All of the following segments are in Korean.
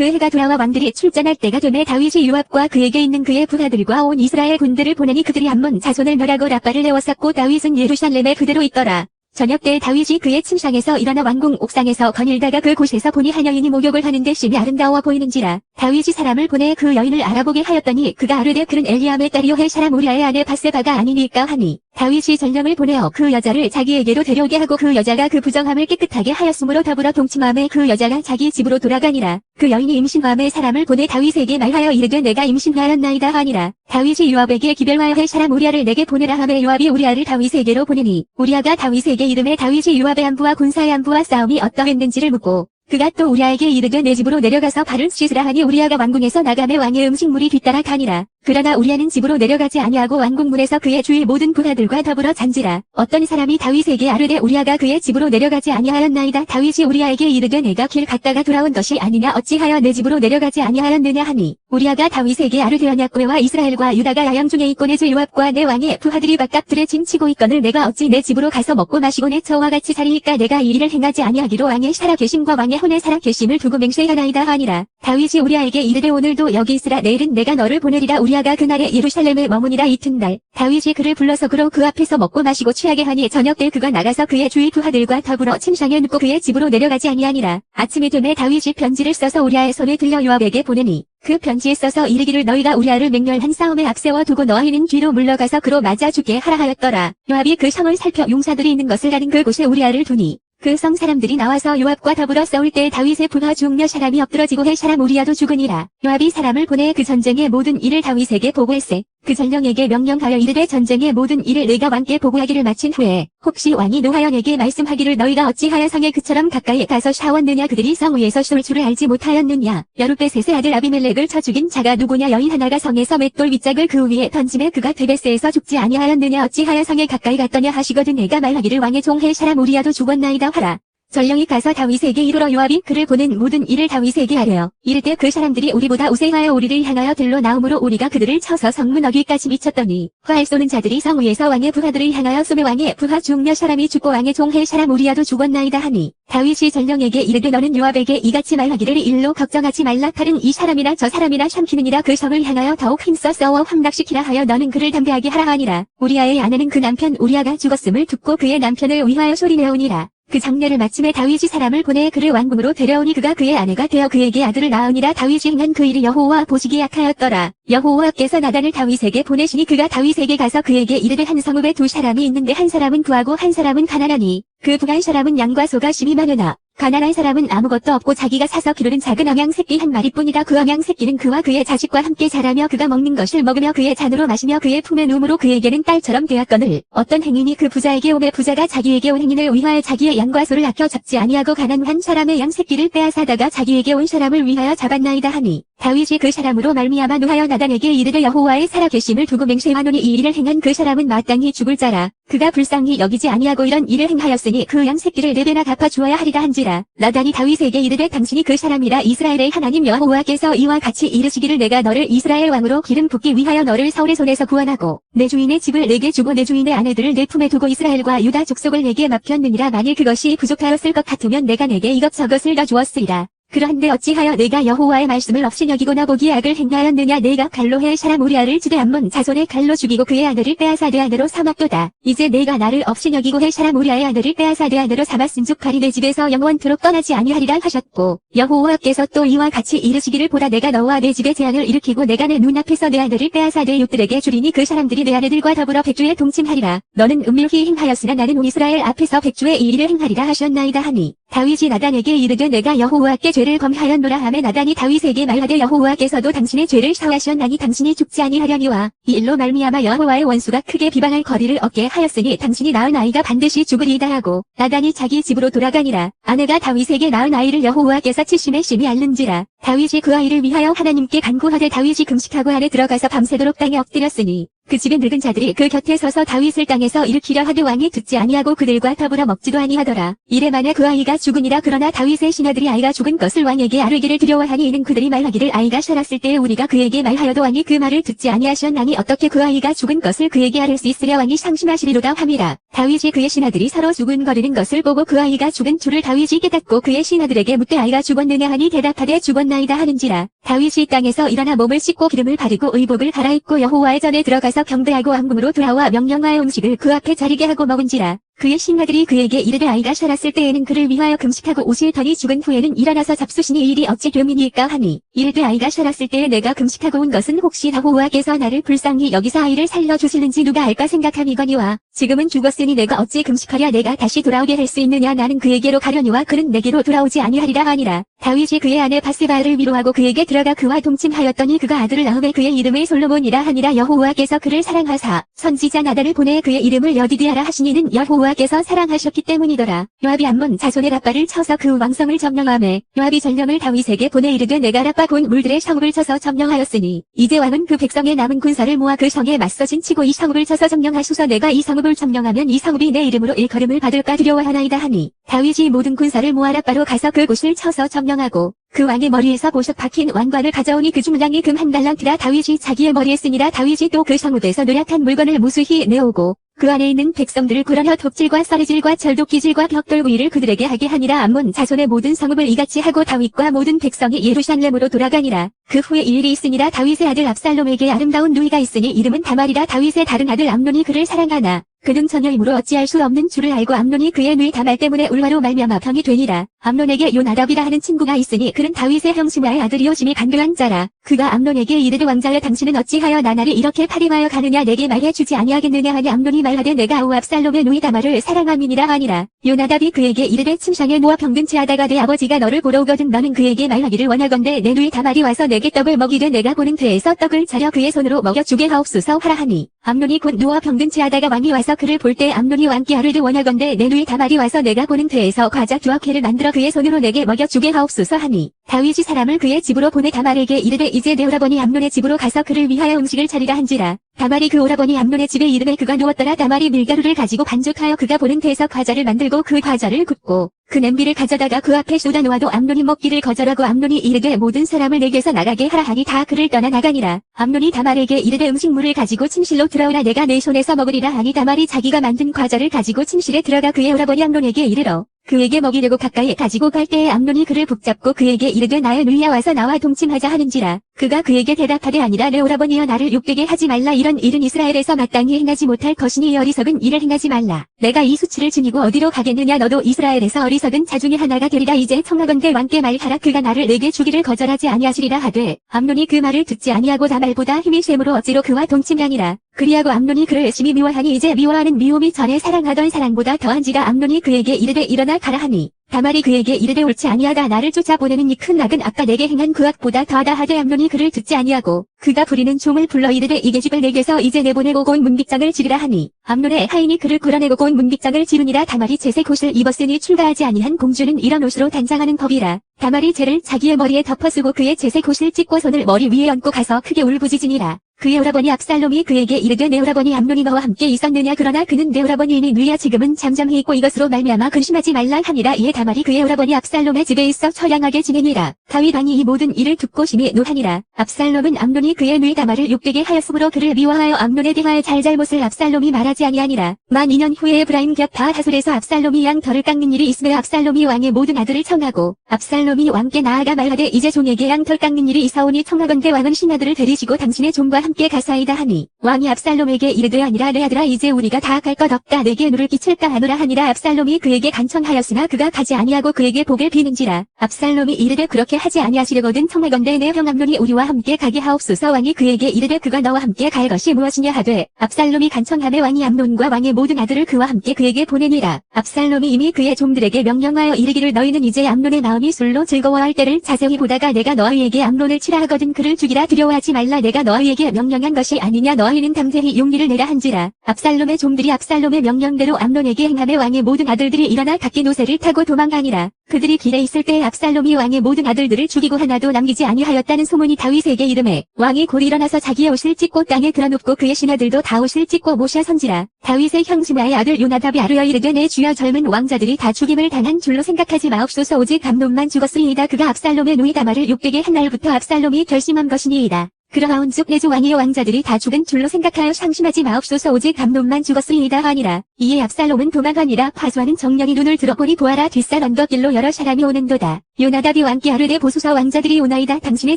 그 해가 돌아와 왕들이 출전할 때가 되매 다윗이 요압과 그에게 있는 그의 부하들과 온 이스라엘 군대를 보내니 그들이 암몬 자손을 멸하고 라빠를 내었었고 다윗은 예루살렘에 그대로 있더라. 저녁 때 다윗이 그의 침상에서 일어나 왕궁 옥상에서 거닐다가 그곳에서 보니 한 여인이 목욕을 하는데 심히 아름다워 보이는지라. 다윗이 사람을 보내 그 여인을 알아보게 하였더니 그가 아르되 그는 엘리암의 딸이요 헬 사람 우리아의 아내 바세바가 아니니까 하니 다윗이 전령을 보내어 그 여자를 자기에게로 데려오게 하고 그 여자가 그 부정함을 깨끗하게 하였으므로 더불어 동침함에 그 여자가 자기 집으로 돌아가니라. 그 여인이 임신함에 사람을 보내 다윗에게 말하여 이르되 내가 임신하였나이다 하니라. 다윗이 요압에게 기별하여 헬 사람 우리아를 내게 보내라 하매 요압이 우리아를 다윗에게로 보내니 우리아가 다윗에게 이르매 다윗이 요압의 안부와 군사의 안부와 싸움이 어떠했는지를 묻고 그가 또 우리아에게 이르되 내 집으로 내려가서 발을 씻으라 하니 우리아가 왕궁에서 나가매 왕의 음식물이 뒤따라 가니라. 그러나 우리아는 집으로 내려가지 아니하고 왕궁문에서 그의 주위 모든 부하들과 더불어 잔지라. 어떤 사람이 다윗에게 아르되 우리아가 그의 집으로 내려가지 아니하였나이다. 다윗이 우리아에게 이르되 내가 길 갔다가 돌아온 것이 아니냐 어찌하여 내 집으로 내려가지 아니하였느냐 하니 우리아가 다윗에게 아르되 언약궤와 이스라엘과 유다가 야영 중에 있고 내 주 요압과 내 왕의 부하들이 바깥들에 진치고 있거늘 내가 어찌 내 집으로 가서 먹고 마시고 내 처와 같이 살이니까 내가 이 일을 행하지 아니하기로 왕의 살아계심과 왕의 혼의 살아계심을 두고 맹세하나이다 하니라. 다윗이 우리아에게 이르되 오늘도 여기 있으라 내일은 내가 너를 보내리라. 우리아가 그날에 예루살렘에 머무니라. 이튿날 다윗이 그를 불러서 그로 그 앞에서 먹고 마시고 취하게 하니 저녁 때 그가 나가서 그의 주위 부하들과 더불어 침상에 눕고 그의 집으로 내려가지 아니하니라. 아침이 되매 다윗이 편지를 써서 우리아의 손에 들려 요압에게 보내니 그 편지에 써서 이르기를 너희가 우리아를 맹렬한 싸움에 앞세워 두고 너희는 뒤로 물러가서 그로 맞아 죽게 하라 하였더라. 요압이 그 성을 살펴 용사들이 있는 것을 아는 그곳에 우리아를 두니 그 성 사람들이 나와서 요압과 더불어 싸울 때 다윗의 부하 중 몇 사람이 엎드러지고 헬 사람 우리아도 죽으니라. 요압이 사람을 보내 그 전쟁의 모든 일을 다윗에게 보고했세. 그 전령에게 명령하여 이르되 전쟁의 모든 일을 내가 왕께 보고하기를 마친 후에 혹시 왕이 노하여 내게 말씀하기를 너희가 어찌하여 성에 그처럼 가까이 가서 샤웠느냐 그들이 성 위에서 쏠 줄을 알지 못하였느냐. 여룻베셋의 아들 아비멜렉을 쳐 죽인 자가 누구냐. 여인 하나가 성에서 맷돌 윗짝을 그 위에 던짐에 그가 드베스에서 죽지 아니하였느냐. 어찌하여 성에 가까이 갔더냐 하시거든 내가 말하기를 왕의 종 헬 사람 우리아도 죽었나이다 하라. 전령이 가서 다윗에게 이르러 요압이 그를 보낸 모든 일을 다윗에게 아뢰어 이르되 그 사람들이 우리보다 우세하여 우리를 향하여 들러 나오므로 우리가 그들을 쳐서 성문 어귀까지 미쳤더니 활 쏘는 자들이 성 위에서 왕의 부하들을 향하여 쏘매 왕의 부하 중 몇 사람이 죽고 왕의 종 헬 사람 우리아도 죽었나이다 하니 다윗이 전령에게 이르되 너는 요압에게 이같이 말하기를 일로 걱정하지 말라. 칼은 이 사람이나 저 사람이나 삼키느니라. 그 성을 향하여 더욱 힘써 싸워 함락시키라 하여 너는 그를 담대하게 하라 하니라. 우리아의 아내는 그 남편 우리아가 죽었음을 듣고 그의 남편을 위하여 소리내오니라. 그 장례를 마침에 다윗이 사람을 보내 그를 왕궁으로 데려오니 그가 그의 아내가 되어 그에게 아들을 낳으니라. 다윗이 행한 그 일이 여호와 보시기에 악하였더라. 여호와께서 나단을 다윗에게 보내시니 그가 다윗에게 가서 그에게 이르되 한 성읍에 두 사람이 있는데 한 사람은 부하고 한 사람은 가난하니 그 부한 사람은 양과 소가 심히 많으나 가난한 사람은 아무것도 없고 자기가 사서 기르는 작은 암양 새끼 한 마리뿐이다. 그 암양 새끼는 그와 그의 자식과 함께 자라며 그가 먹는 것을 먹으며 그의 잔으로 마시며 그의 품에 누움으로 그에게는 딸처럼 되었거늘 어떤 행인이 그 부자에게 오매 부자가 자기에게 온 행인을 위하여 자기의 양과 소를 아껴 잡지 아니하고 가난한 사람의 양 새끼를 빼앗아다가 자기에게 온 사람을 위하여 잡았나이다 하니 다윗이 그 사람으로 말미암아 노하여 나단에게 이르되 여호와의 살아계심을 두고 맹세하노니 이 일을 행한 그 사람은 마땅히 죽을 자라. 그가 불쌍히 여기지 아니하고 이런 일을 행하였으니 그 양 새끼를 네 배나 갚아 주어야 하리라 한지라. 나단이 다윗에게 이르되 당신이 그 사람이라. 이스라엘의 하나님 여호와께서 이와 같이 이르시기를 내가 너를 이스라엘 왕으로 기름 붓기 위하여 너를 사울의 손에서 구원하고 내 주인의 집을 내게 주고 내 주인의 아내들을 내 품에 두고 이스라엘과 유다 족속을 내게 맡겼느니라. 만일 그것이 부족하였을 것 같으면 내가 내게 이것저것을 더 주었으리라. 그러한데 어찌하여 내가 여호와의 말씀을 없이 여기고나 보기에 악을 행하였느냐. 내가 갈로 헬 사람 우리아를 지대 암몬 자손의 갈로 죽이고 그의 아들을 빼앗아 내 아내로 삼았도다. 이제 내가 나를 없이 여기고 헬 사람 우리아의 아들을 빼앗아 내 아내로 삼았은즉 칼이 내 집에서 영원토록 떠나지 아니하리라 하셨고 여호와께서 또 이와 같이 이르시기를 보라. 내가 너와 내 집에 재앙을 일으키고 내가 내 눈앞에서 내 아들을 빼앗아 내 육들에게 주리니 그 사람들이 내 아내들과 더불어 백주에 동침하리라. 너는 은밀히 행하였으나 나는 온 이스라엘 앞에서 백주에 이 일을 행하리라 하셨나이다 하니 다윗이 나단에게 이르되 내가 여호와께 죄를 범하였노라 하매 나단이 다윗에게 말하되 여호와께서도 당신의 죄를 사하셨나니 당신이 죽지 아니하려니와 이 일로 말미암아 여호와의 원수가 크게 비방할 거리를 얻게 하였으니 당신이 낳은 아이가 반드시 죽으리이다 하고 나단이 자기 집으로 돌아가니라. 아내가 다윗에게 낳은 아이를 여호와께서 치심에 심히 앓는지라. 다윗이 그 아이를 위하여 하나님께 간구하되 다윗이 금식하고 안에 들어가서 밤새도록 땅에 엎드렸으니 그 집의 늙은 자들이 그 곁에 서서 다윗을 땅에서 일으키려 하되 왕이 듣지 아니하고 그들과 더불어 먹지도 아니하더라. 이래 만에 그 아이가 죽으니라. 그러나 다윗의 신하들이 아이가 죽은 것을 왕에게 아뢰기를 두려워하니 이는 그들이 말하기를 아이가 살았을 때에 우리가 그에게 말하여도 왕이 그 말을 듣지 아니하시었나니 어떻게 그 아이가 죽은 것을 그에게 아뢰 수 있으랴. 왕이 상심하시리로다 함이라. 다윗이 그의 신하들이 서로 수군거리는 것을 보고 그 아이가 죽은 줄을 다윗이 깨닫고 그의 신하들에게 묻되 아이가 죽었느냐 하니 대답하되 죽었나이다 하는지라. 다윗이 땅에서 일어나 몸을 씻고 기름을 바르고 의복을 갈아입고 여호와의 전에 들어가서 경배하고 왕궁으로 돌아와 명령하여 음식을 그 앞에 차리게 하고 먹은지라. 그의 신하들이 그에게 이르되 아이가 살았을 때에는 그를 위하여 금식하고 옷을 더니 죽은 후에는 일어나서 잡수시니 이 일이 어찌 됨이니까 하니 이르되 아이가 살았을 때에 내가 금식하고 온 것은 혹시 여호와께서 나를 불쌍히 여기서 아이를 살려주실는지 누가 알까 생각함이거니와 지금은 죽었으니 내가 어찌 금식하랴. 내가 다시 돌아오게 할 수 있느냐. 나는 그에게로 가려니와 그는 내게로 돌아오지 아니하리라 하니라. 다윗이 그의 아내 바세바를 위로하고 그에게 들어가 그와 동침하였더니 그가 아들을 낳음에 그의 이름을 솔로몬이라 하니라. 여호와께서 그를 사랑하사 선지자 나단을 보내 그의 이름을 여디디아라 하시니는 여호와께서 사랑하셨기 때문이더라. 요압이 암몬 자손의 라빠를 쳐서 그 왕성을 점령하매 요압이 전령을 다윗에게 보내 이르되 내가 라빠 본 물들의 성읍을 쳐서 점령하였으니 이제 왕은 그 백성의 남은 군사를 모아 그 성에 맞서진 치고 이 성읍을 쳐서 점령하소서. 내가 이 성읍을 점령하면 이 성읍이 내 이름으로 일컬음을 받을까 두려워하나이다 하니 다윗이 모든 군사를 모아 라빠로 가서 그곳을 쳐서 점령하고 그 왕의 머리에서 보석 박힌 왕관을 가져오니 그 중량이 금 한 달란트라. 다윗이 자기의 머리에 쓰니라. 다윗이 또 그 성읍에서 노략한 물건을 무수히 내오고 그 안에 있는 백성들을 굴러혀 톱질과 썰이질과 절도기질과 벽돌구이를 그들에게 하게 하니라. 암몬 자손의 모든 성읍을 이같이 하고 다윗과 모든 백성이 예루살렘으로 돌아가니라. 그 후에 이 일이 있으니라. 다윗의 아들 압살롬에게 아름다운 누이가 있으니 이름은 다말이라. 다윗의 다른 아들 암논이 그를 사랑하나 그는 처녀이므로 어찌할 수 없는 줄을 알고 암논이 그의 누이 다말 때문에 울화로 말미암아 병이 되니라. 암논에게 요나답이라 하는 친구가 있으니 그는 다윗의 형 시므아의 아들이요 심히 간교한 자라. 그가 암논에게 이르되 왕자여 당신은 어찌하여 나날이 이렇게 파림하여 가느냐. 내게 말해주지 아니하겠느냐 하니 암논이 말하되 내가 아우 압살롬의 누이 다말을 사랑함이니라 하니라. 요나답이 그에게 이르되 침상에 누워 병든치 하다가 내 아버지가 너를 보러 오거든 너는 그에게 말하기를 원하건대 내 누이 다말이 와서 내게 떡을 먹이되 내가 보는 배에서 떡을 차려 그의 손으로 먹여주게 하옵소서 하라 하니 암논이 곧 누워 병든치 하다가 왕이 와서 그를 볼 때 암논이 왕께 아뢰되 원하건대 내 누이 다말이 와서 내가 보는 배에서 과자 두어 개를 만들어 그의 손으로 내게 먹여주게 하옵소서 하니 다윗이 사람을 그의 집으로 보내 다말에게 이르되 이제 내 오라버니 암논의 집으로 가서 그를 위하여 음식을 차리라 한지라. 다말이 그 오라버니 암논의 집에 이르매 그가 누웠더라. 다말이 밀가루를 가지고 반죽하여 그가 보는 배에서 과자를 만들고 그 과자를 굽고 그 냄비를 가져다가 그 앞에 쏟아 놓아도 암논이 먹기를 거절하고 암논이 이르되 모든 사람을 내게서 나가게 하라 하니 다 그를 떠나 나가니라. 암논이 다말에게 이르되 음식물을 가지고 침실로 들어오라. 내가 내 손에서 먹으리라 하니 다말이 자기가 만든 과자를 가지고 침실에 들어가 그의 오라버니 암논에게 이르러 그에게 먹이려고 가까이 가지고 갈 때에 암논이 그를 붙잡고 그에게 이르되 나의 누이야 와서 나와 동침하자 하는지라. 그가 그에게 대답하되 아니라 내 오라버니여 나를 욕되게 하지 말라. 이런 일은 이스라엘에서 마땅히 행하지 못할 것이니 어리석은 일을 행하지 말라. 내가 이 수치를 지니고 어디로 가겠느냐. 너도 이스라엘에서 어리석은 자 중에 하나가 되리라. 이제 청하건대 왕께 말하라. 그가 나를 내게 주기를 거절하지 아니하시리라 하되 암논이 그 말을 듣지 아니하고 다말보다 힘이 셈으로 어찌로 그와 동침하니라. 그리하고 암논이 그를 심히 미워하니 이제 미워하는 미움이 전에 사랑하던 사랑보다 더한지라. 암논이 그에게 이르되 일어나 가라 하니 다말이 그에게 이르되 옳지 아니하다. 나를 쫓아보내는 이 큰 악은 아까 내게 행한 그 악보다 더하다 하되 암논이 그를 듣지 아니하고 그가 부리는 종을 불러 이르되 이 계집을 내게서 이제 내보내고 곧 문빗장을 지르라 하니 암논의 하인이 그를 끌어내고 곧 문빗장을 지르니라. 다말이 채색 옷을 입었으니 출가하지 아니한 공주는 이런 옷으로 단장하는 법이라. 다말이 채를 자기의 머리에 덮어쓰고 그의 채색 옷을 찢고 손을 머리 위에 얹고 가서 크게 울부짖으니라. 그의 오라버니 압살롬이 그에게 이르되 내 오라버니 암논이 너와 함께 있었느냐. 그러나 그는 내 오라버니이니 누이야 지금은 잠잠히 있고 이것으로 말미암아 근심하지 말라 하니라. 이에 다말이 그의 오라버니 압살롬의 집에 있어 처량하게 지내니라. 다윗 왕이 이 모든 일을 듣고 심히 노하니라. 압살롬은 암논이 그의 누이 다말을 욕되게 하였으므로 그를 미워하여 암논에 대하여 잘잘못을 압살롬이 말하지 아니하니라. 만 2년 후에 에브라임 곁 바하솔에서 압살롬이 양털을 깎는 일이 있으며 압살롬이 왕의 모든 아들을 청하고 압살롬이 왕께 나아가 말하되 이제 종에게 양털 깎는 일이 있사오니 청하건대 왕은 신하들을 데리시고 당신의 종과 함께 가사이다 하니 왕이 압살롬에게 이르되 아니라 내 아들아 이제 우리가 다 갈 것 없다. 내게 누를 끼칠까 하노라 하니라. 압살롬이 그에게 간청하였으나 그가 가지 아니하고 그에게 복을 비는지라. 압살롬이 이르되 그렇게 하지 아니하시려거든 청하건대 내 형 암논이 우리와 함께 가게 하옵소서. 왕이 그에게 이르되 그가 너와 함께 갈 것이 무엇이냐 하되 압살롬이 간청하매 왕이 암논과 왕의 모든 아들을 그와 함께 그에게 보내니라. 압살롬이 이미 그의 종들에게 명령하여 이르기를 너희는 이제 암논의 마음이 술로 즐거워할 때를 자세히 보다가 내가 너희에게 암논을 치라 하거든 그를 죽이라. 두려워하지 말라. 내가 너희에게 명령한 것이 아니냐. 너희는 담대히 용기를 내라 한지라. 압살롬의 종들이 압살롬의 명령대로 암논에게 행하매 왕의 모든 아들들이 일어나 각기 노새를 타고 도망하니라. 그들이 길에 있을 때 압살롬이 왕의 모든 아들들을 죽이고 하나도 남기지 아니하였다는 소문이 다윗에게 이르매 왕이 곧 일어나서 자기의 옷을 찢고 땅에 드러눕고 그의 신하들도 다 옷을 찢고 모셔 선지라. 다윗의 형 시므아의 아들 요나답이 아뢰어 이르되 내 주여 젊은 왕자들이 다 죽임을 당한 줄로 생각하지 마옵소서. 오직 암논만 죽었으이다. 그가 압살롬의 누이 다말을 욕되게 한 날부터 압살롬이 결심한 것이니이다. 그러하온즉 내 주 왕의 왕자들이 다 죽은 줄로 생각하여 상심하지 마옵소서. 오직 암논만 죽었으이다 하니라. 이에 압살롬은 도망하니라. 파수하는 정령이 눈을 들어보니 보아라 뒷산 언덕길로 여러 사람이 오는도다. 요나답이 왕께 아뢰되 보소서 왕자들이 오나이다. 당신의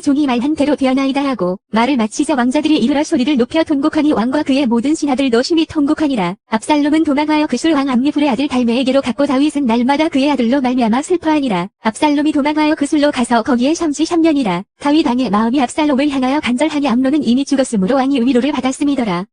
종이 말한 대로 되어나이다 하고 말을 마치자 왕자들이 이르러 소리를 높여 통곡하니 왕과 그의 모든 신하들도 심히 통곡하니라. 압살롬은 도망하여 그술 왕 암미불의 아들 달메에게로 갔고 다윗은 날마다 그의 아들로 말미암아 슬퍼하니라. 압살롬이 도망하여 그술로 가서 거기에 잠시 3년이라. 다윗 왕의 마음이 압살롬을 향하여 간절하니 암논은 이미 죽었으므로 왕이 위로를 받았음이더라.